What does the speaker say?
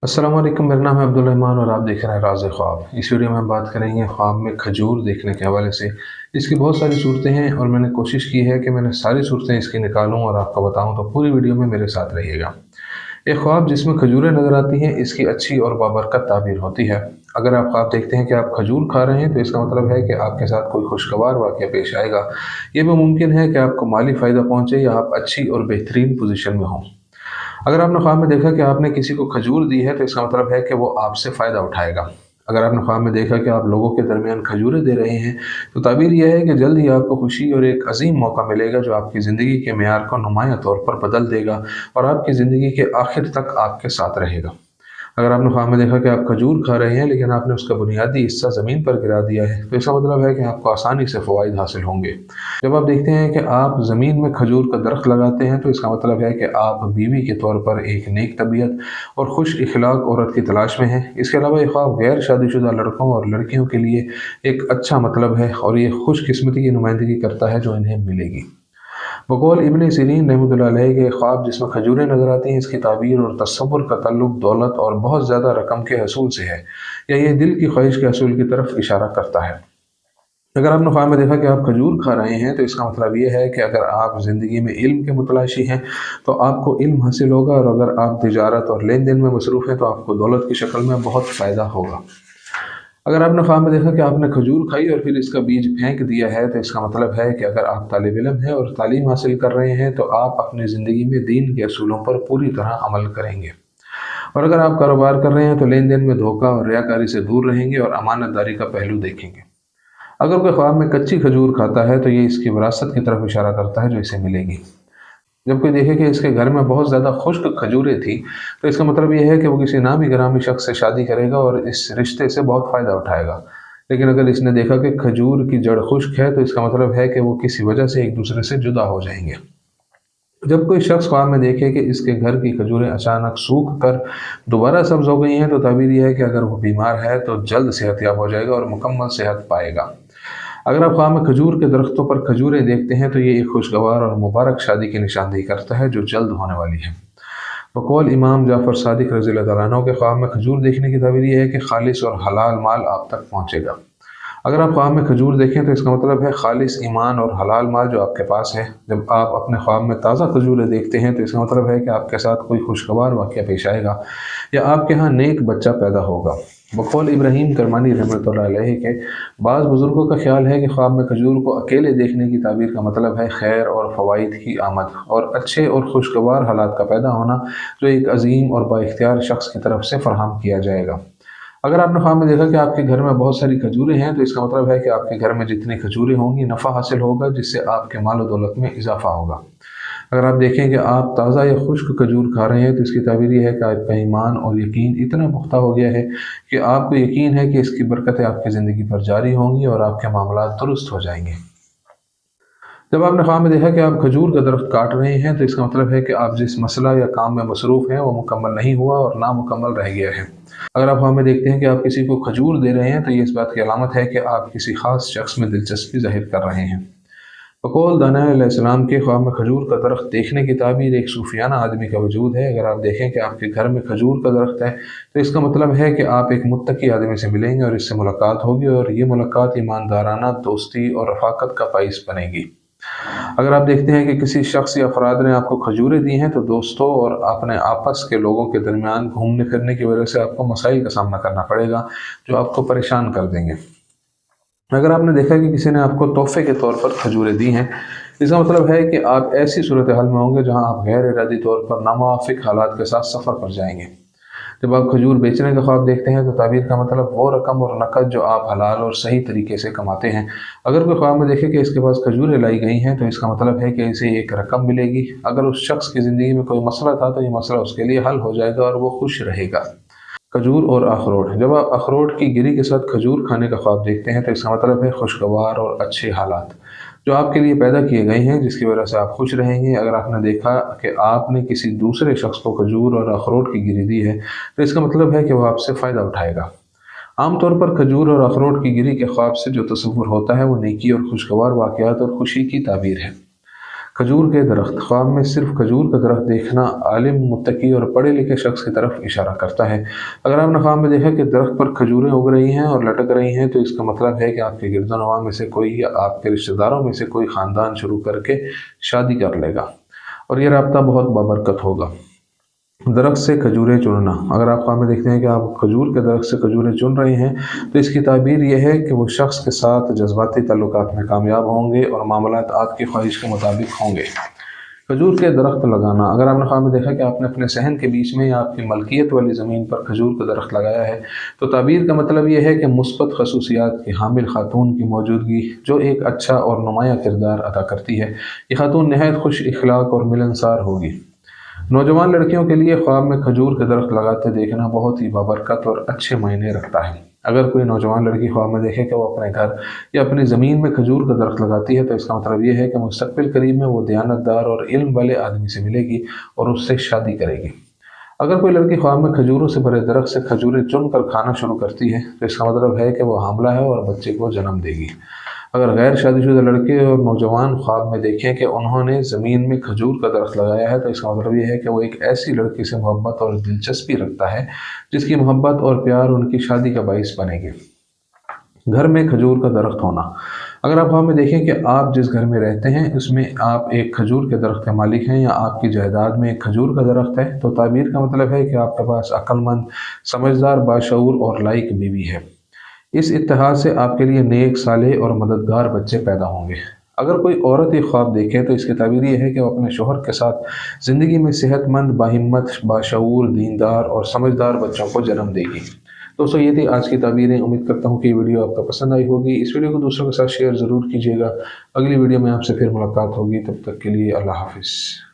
अस्सलाम वालेकुम। मेरा नाम है अब्दुल रहमान और आप देख रहे हैं राज़ ख्वाब। इस वीडियो में हम बात करेंगे ख्वाब में खजूर देखने के हवाले से। इसकी बहुत सारी सूरतें हैं और मैंने कोशिश की है कि मैंने सारी सूरतें इसकी निकालूं और आपको बताऊं, तो पूरी वीडियो में मेरे साथ रहिएगा। एक ख्वाब जिसमें खजूरें नज़र आती हैं, इसकी अच्छी और बाबरकत ताबीर होती है। अगर आप ख्वाब देखते हैं कि आप खजूर खा रहे हैं तो इसका मतलब है कि आपके साथ कोई खुशगवार वाक़या पेश आएगा। ये भी मुमकिन है कि आपको माली फ़ायदा पहुँचे या आप अच्छी और बेहतरीन पोजीशन में हों। अगर आपने ख्वाब में देखा कि आपने किसी को खजूर दी है तो इसका मतलब है कि वो आपसे फ़ायदा उठाएगा। अगर आपने ख्वाब में देखा कि आप लोगों के दरमियान खजूरें दे रहे हैं तो ताबीर यह है कि जल्द ही आपको खुशी और एक अजीम मौका मिलेगा जो आपकी ज़िंदगी के मेयार को नुमायां तौर पर बदल देगा और आपकी ज़िंदगी के आखिर तक आपके साथ रहेगा। अगर आपने ख्वाब में देखा कि आप खजूर खा रहे हैं लेकिन आपने उसका बुनियादी हिस्सा ज़मीन पर गिरा दिया है तो इसका मतलब है कि आपको आसानी से फ़वाइद हासिल होंगे। जब आप देखते हैं कि आप ज़मीन में खजूर का दरख्त लगाते हैं तो इसका मतलब है कि आप बीवी के तौर पर एक नेक तबीयत और खुश इखलाक औरत की तलाश में हैं। इसके अलावा ये ख्वाब गैर शादीशुदा लड़कों और लड़कियों के लिए एक अच्छा मतलब है और ये खुशकिस्मती की नुमाइंदगी करता है जो इन्हें मिलेगी। बकौल इब्न सीरीन रहमतुल्लाह अलैह के ख्वाब जिसमें खजूरें नज़र आती हैं, इसकी ताबीर और तसव्वुर का ताल्लुक दौलत और बहुत ज़्यादा रकम के हसूल से है या ये दिल की ख्वाहिश के हसूल की तरफ इशारा करता है। अगर आपने ख्वाब में देखा कि आप खजूर खा रहे हैं तो इसका मतलब ये है कि अगर आप ज़िंदगी में इल्म के मुतलाशी हैं तो आपको इल्म हासिल होगा, और अगर आप तिजारत और लेन देन में मसरूफ़ हैं तो आपको दौलत की शक्ल में बहुत फ़ायदा होगा। अगर आपने ख्वाब में देखा कि आपने खजूर खाई और फिर इसका बीज फेंक दिया है तो इसका मतलब है कि अगर आप तालिब इल्म हैं और तालीम हासिल कर रहे हैं तो आप अपनी ज़िंदगी में दीन के असूलों पर पूरी तरह अमल करेंगे। और अगर आप कारोबार कर रहे हैं तो लेन देन में धोखा और रियाकारी से दूर रहेंगे और अमानतदारी का पहलू देखेंगे। अगर कोई ख्वाब में कच्ची खजूर खाता है तो ये इसकी विरासत की तरफ इशारा करता है जो इसे मिलेगी। जब कोई देखे कि इसके घर में बहुत ज़्यादा खुश्क खजूरें थी तो इसका मतलब यह है कि वो किसी नामी गिरामी शख्स से शादी करेगा और इस रिश्ते से बहुत फ़ायदा उठाएगा। लेकिन अगर इसने देखा कि खजूर की जड़ खुश्क है तो इसका मतलब है कि वो किसी वजह से एक दूसरे से जुदा हो जाएंगे। जब कोई शख्स ख्वाब में देखे कि इसके घर की खजूरें अचानक सूख कर दोबारा सब्ज हो गई हैं तो ताबीर यह है कि अगर वो बीमार है तो जल्द सेहतयाब हो जाएगा और मुकम्मल सेहत पाएगा। अगर आप ख्वाब में खजूर के दरख्तों पर खजूरें देखते हैं तो ये एक खुशगवार और मुबारक शादी की निशानदेही करता है जो जल्द होने वाली है। बकौल इमाम जाफ़र सादिक रज़ी अल्लाह तआला अन्हु के ख्वाब में खजूर देखने की ताबीर यह है कि खालिस और हलाल माल आप तक पहुँचेगा। अगर आप ख्वाब में खजूर देखें तो इसका मतलब है खालिस ईमान और हलाल माल जो आपके पास है। जब आप अपने ख्वाब में ताज़ा खजूरें देखते हैं तो इसका मतलब है कि आपके साथ कोई खुशगवार वाक़या पेश आएगा या आपके यहाँ नेक बच्चा पैदा होगा। बकौल इब्राहीम करमानी रहमतुल्लाह अलैह के बाज़ बुज़ुर्गों का ख्याल है कि ख्वाब में खजूर को अकेले देखने की ताबीर का मतलब है खैर और फ़वाइद की आमद और अच्छे और खुशगवार हालात का पैदा होना जो एक अजीम और बाइख्तियार शख्स की तरफ से फ़राहम किया जाएगा। अगर आपने ख्वाब में देखा कि आपके घर में बहुत सारी खजूरें हैं तो इसका मतलब है कि आपके घर में जितनी खजूरें होंगी नफ़ा हासिल होगा जिससे आपके माल और दौलत में इजाफा होगा। अगर आप देखें कि आप ताज़ा या खुश्क खजूर खा रहे हैं तो इसकी ताबीर यह है कि आपका ईमान और यकीन इतना पुख्ता हो गया है कि आपको यकीन है कि इसकी बरकतें आपकी ज़िंदगी पर जारी होंगी और आपके मामला दुरुस्त हो जाएंगे। जब आपने ख्वाब में देखा कि आप खजूर का दरख्त काट रहे हैं तो इसका मतलब है कि आप जिस मसला या काम में मसरूफ़ हैं वो मुकम्मल नहीं हुआ और नामुकम्मल रह गया है। अगर आप ख्वाब में देखते हैं कि आप किसी को खजूर दे रहे हैं तो ये इस बात की अलामत है कि आप किसी ख़ास शख्स में दिलचस्पी ज़ाहिर कर रहे हैं। बकौल दानिया अलैहिस्सलाम के ख्वाब में खजूर का दरख्त देखने की ताबीर एक सूफियाना आदमी का वजूद है। अगर आप देखें कि आपके घर में खजूर का दरख्त है तो इसका मतलब है कि आप एक मुत्तकी आदमी से मिलेंगे और इससे मुलाकात होगी और ये मुलाकात ईमानदाराना दोस्ती और रफ़ाकत का बाइस बनेगी। अगर आप देखते हैं कि किसी शख्स या अफराद ने आपको खजूरें दी हैं तो दोस्तों और अपने आपस के लोगों के दरमियान घूमने फिरने की वजह से आपको मसाइल का सामना करना पड़ेगा जो आपको परेशान कर देंगे। अगर आपने देखा कि किसी ने आपको तोहफे के तौर पर खजूरें दी हैं, इसका मतलब है कि आप ऐसी सूरत हाल में होंगे जहां आप गैर इरादी तौर पर नामुवाफिक हालात के साथ सफ़र पर जाएंगे। जब आप खजूर बेचने का ख्वाब देखते हैं तो ताबीर का मतलब वो रकम और नकद जो आप हलाल और सही तरीके से कमाते हैं। अगर कोई ख्वाब में देखे कि इसके पास खजूरें लाई गई हैं तो इसका मतलब है कि इसे एक रकम मिलेगी। अगर उस शख्स की ज़िंदगी में कोई मसला था तो ये मसला उसके लिए हल हो जाएगा और वो खुश रहेगा। खजूर और अखरोट, जब आप अखरोट की गिरी के साथ खजूर खाने का ख्वाब देखते हैं तो इसका मतलब है खुशगवार और अच्छे हालात जो आपके लिए पैदा किए गए हैं जिसकी वजह से आप खुश रहेंगे। अगर आपने देखा कि आपने किसी दूसरे शख्स को खजूर और अखरोट की गिरी दी है तो इसका मतलब है कि वह आपसे फ़ायदा उठाएगा। आमतौर पर खजूर और अखरोट की गिरी के ख्वाब से जो तस्वुर होता है वो नेकी और खुशगवार वाक़यात और खुशी की ताबीर है। खजूर के दरख्त। ख्वाब में सिर्फ खजूर का दरख्त देखना आलिम, मुत्तकी और पढ़े लिखे शख्स की तरफ इशारा करता है। अगर आपने ख्वाब में देखा कि दरख्त पर खजूरें उग रही हैं और लटक रही हैं, तो इसका मतलब है कि आपके गिरदोनवा में से कोई या आपके रिश्तेदारों में से कोई ख़ानदान शुरू करके शादी कर लेगा और ये राब्ता बहुत बाबरकत होगा। दरख्त से खजूरें चुनना। अगर आप ख्वाब में देखते हैं कि आप खजूर के दरख्त से खजूरें चुन रहे हैं, तो इसकी ताबीर यह है कि वो शख्स के साथ जज्बाती ताल्लुकात में कामयाब होंगे और मामलात आपकी ख्वाहिश के मुताबिक होंगे। खजूर के दरख्त लगाना। अगर आपने ख्वाब में देखा कि आपने अपने सहन के बीच में या आपकी मलकियत वाली ज़मीन पर खजूर का दरख्त लगाया है, तो ताबीर का मतलब यह है कि मुस्बत खसूसियात की हामिल खातून की मौजूदगी, जो एक अच्छा और नुमाया किरदार अदा करती है। ये खातून नहायत खुश इखलाक और मिलनसार होगी। नौजवान लड़कियों के लिए ख्वाब में खजूर के दरख्त लगाते देखना बहुत ही बाबरकत और अच्छे मायने रखता है। अगर कोई नौजवान लड़की ख्वाब में देखे कि वो अपने घर या अपनी ज़मीन में खजूर का दरख्त लगाती है, तो इसका मतलब ये है कि मुस्तक़बिल करीब में वो दयानतदार और इल्म वाले आदमी से मिलेगी और उससे शादी करेगी। अगर कोई लड़की ख्वाब में खजूरों से भरे दरख्त से खजूरें चुन कर खाना शुरू करती है, तो इसका मतलब है कि वो हामला है और बच्चे को जन्म देगी। अगर गैर शादीशुदा लड़के और नौजवान ख्वाब में देखें कि उन्होंने ज़मीन में खजूर का दरख्त लगाया है, तो इसका मतलब ये है कि वो एक ऐसी लड़की से मोहब्बत और दिलचस्पी रखता है जिसकी मोहब्बत और प्यार उनकी शादी का बाइस बनेगी। घर में खजूर का दरख्त होना। अगर आप ख्वाब में देखें कि आप जिस घर में रहते हैं उसमें आप एक खजूर के दरख्त के मालिक हैं या आपकी जायदाद में एक खजूर का दरख्त है, तो ताबीर का मतलब है कि आपके पास अक्लमंद, समझदार, बाशऊर और लायक बीवी है। इस इत्तेहाद से आपके लिए नेक, सालेह और मददगार बच्चे पैदा होंगे। अगर कोई औरत ये ख्वाब देखे, तो इसकी ताबीर ये है कि वो अपने शोहर के साथ ज़िंदगी में सेहतमंद, बाहिम्मत, बाशऊर, दीनदार और समझदार बच्चों को जन्म देगी। दोस्तों, ये थी आज की ताबीरें। उम्मीद करता हूँ कि ये वीडियो आपको पसंद आई होगी। इस वीडियो को दूसरों के साथ शेयर ज़रूर कीजिएगा। अगली वीडियो में आपसे फिर मुलाकात होगी। तब तक के लिए अल्लाह हाफ़िज़।